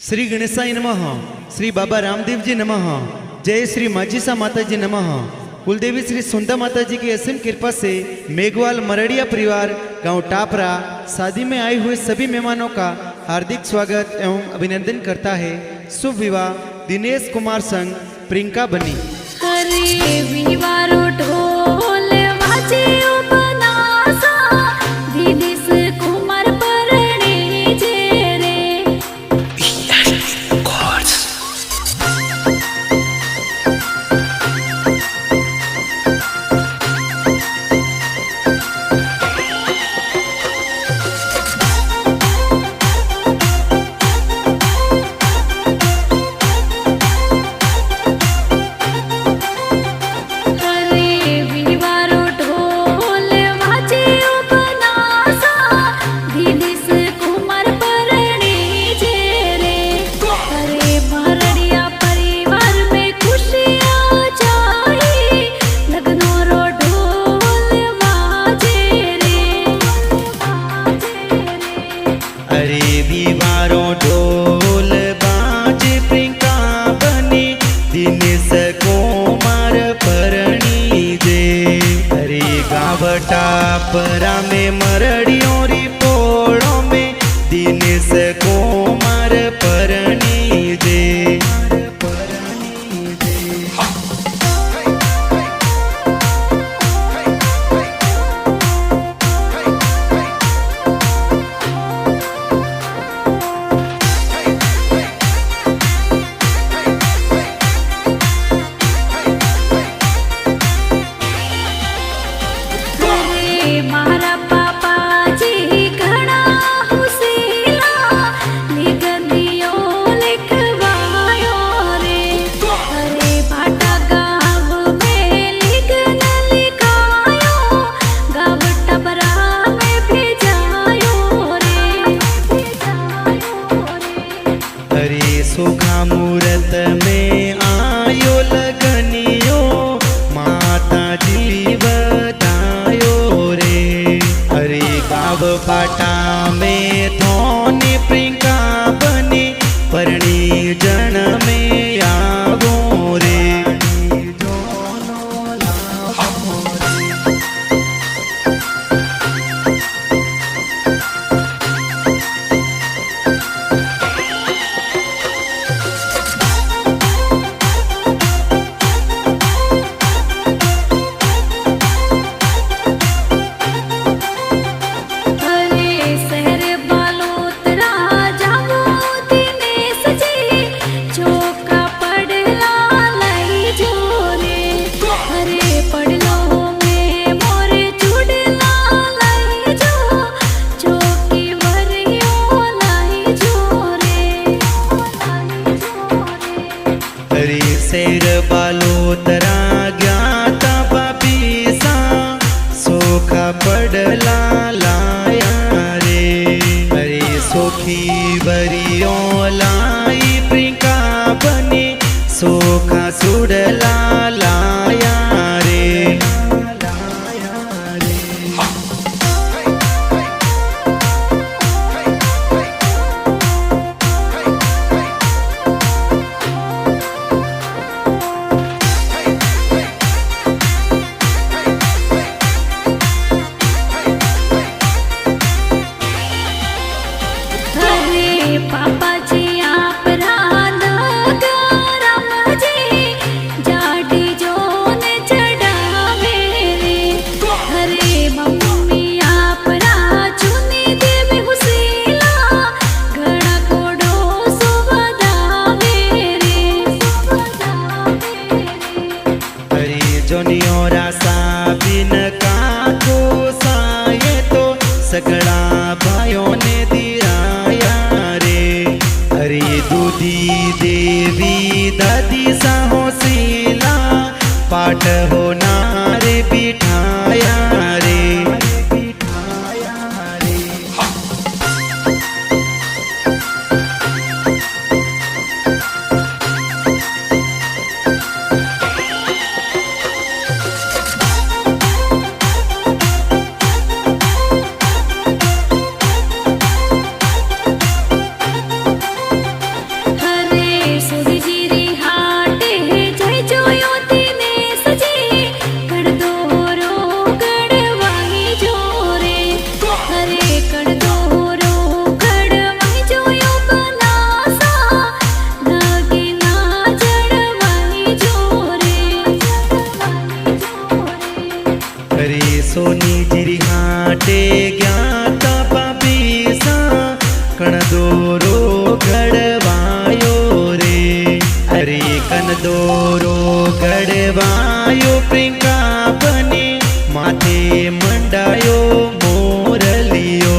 श्री गणेशाय नमः। श्री बाबा रामदेव जी नमः। जय श्री माजीसा माता जी नमः। कुलदेवी श्री सुंदा माता जी की असीम कृपा से मेघवाल मरड़िया परिवार गांव टापरा शादी में आए हुए सभी मेहमानों का हार्दिक स्वागत एवं अभिनंदन करता है। शुभ विवाह दिनेश कुमार संग प्रियंका बनी। अरे विवारो ढोल वाजे उपनासा दिनेश कुमार परणे जे रे। टापरा में मरड़ियों री पोड़ों में दिनेश कुमार परणी जे। सुखा मूरत में आयो लगनियो माता जी बतायो रे। अरे गाव पाटा में थोनी प्रियंका बनी परणी जन में आवो रे। शेर बालोतरा ज्ञाता बाबीसा सोखा पड़ला लाया रे। अरे सोखी बरियो लाई प्रियंका बनी सोखा सुड़ला लाया रे। सगड़ा भाइयों ने दिराया रे। अरे दूधी देवी दादी साहो सीला पाठ हो नारे बिठाया रे। घडवायो रे अरे कन दोरो घडवायो प्रियंका बने माथे मंडायो मोरलियो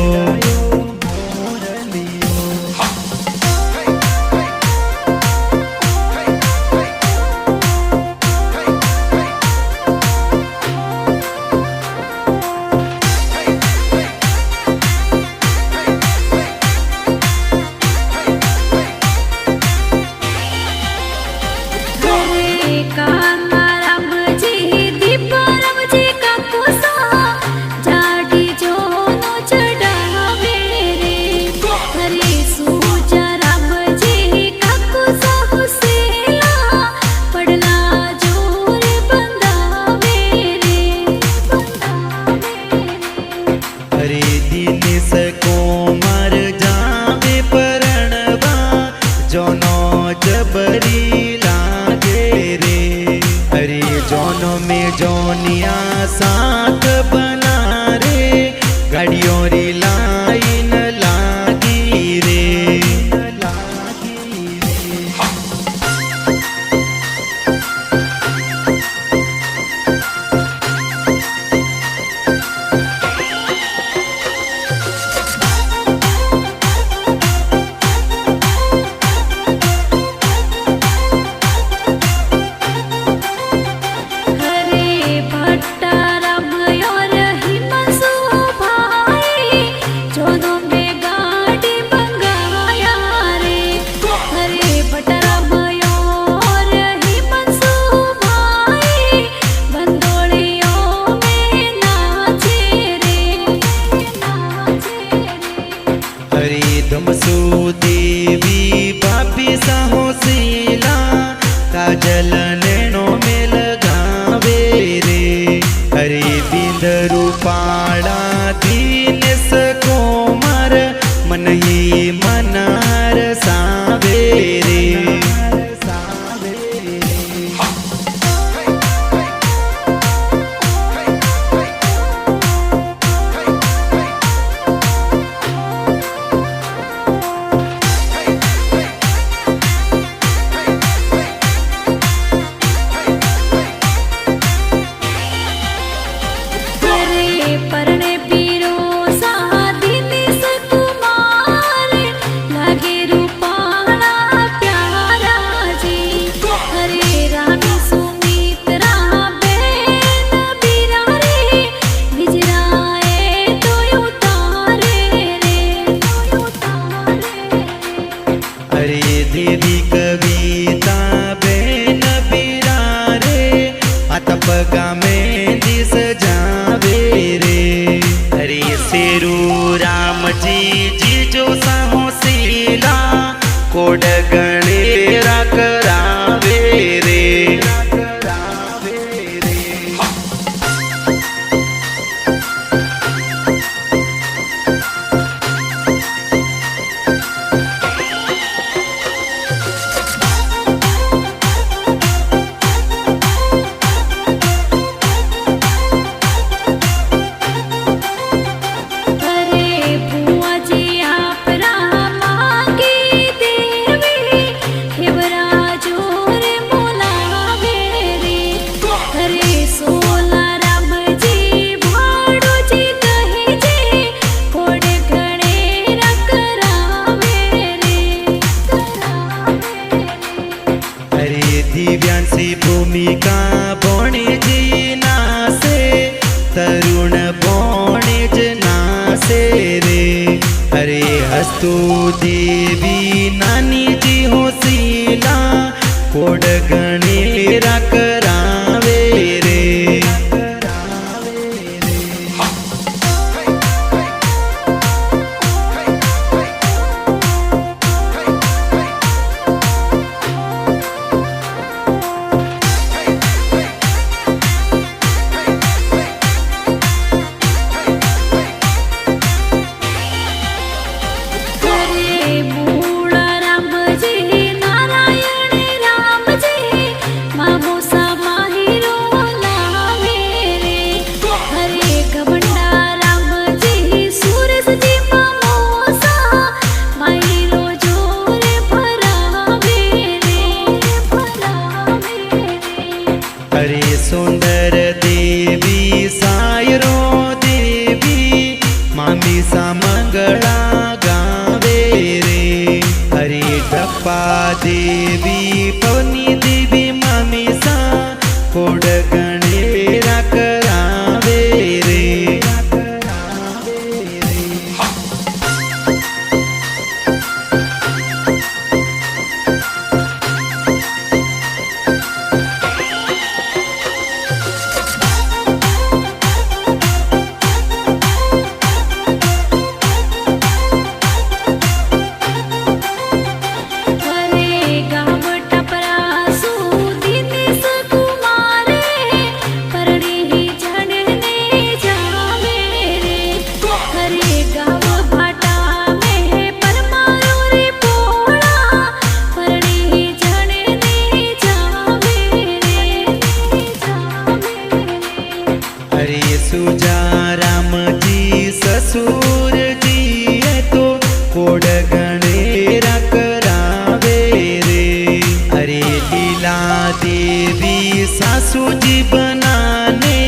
जोनिया साथ बना रे गाड़ियों री लाइन लागी रे देवी बापी साहो सीला काजल नैनो में लगावे रे हरे बिंदरु पाड़ा दीन सकोमर मन ही मनार सावे रे देवी कविता बेन बिरारे अतपगा में दिस जावे रे हरे शेरू राम जी जीजो साहो सीला कोड गणेरा करावे रे दिव्यांशी भूमिका बोणीजी नासे तरुण बोणीज नासे रे हरे हस्तु देवी नानी जी होसीला कोड गणेरा करावे रे टप्पा देवी पवनी देवी मामीसा कोड गणेरा करावे रे सुजा राम जी ससुर जी है तो कोड गणेरा करावे रे अरे लीला देवी सासू जी बनाने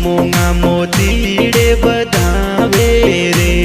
मोंगा मोतीड़े बधावे रे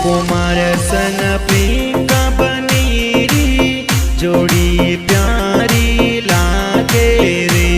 कुमार सन प्रियंका बनीरी जोड़ी प्यारी लागे रे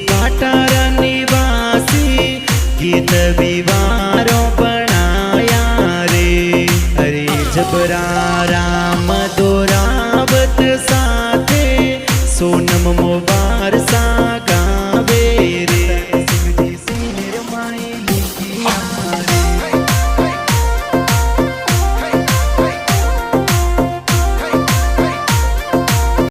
भाटारा निवासी गीत विवारों बनाया रे अरे जबरारा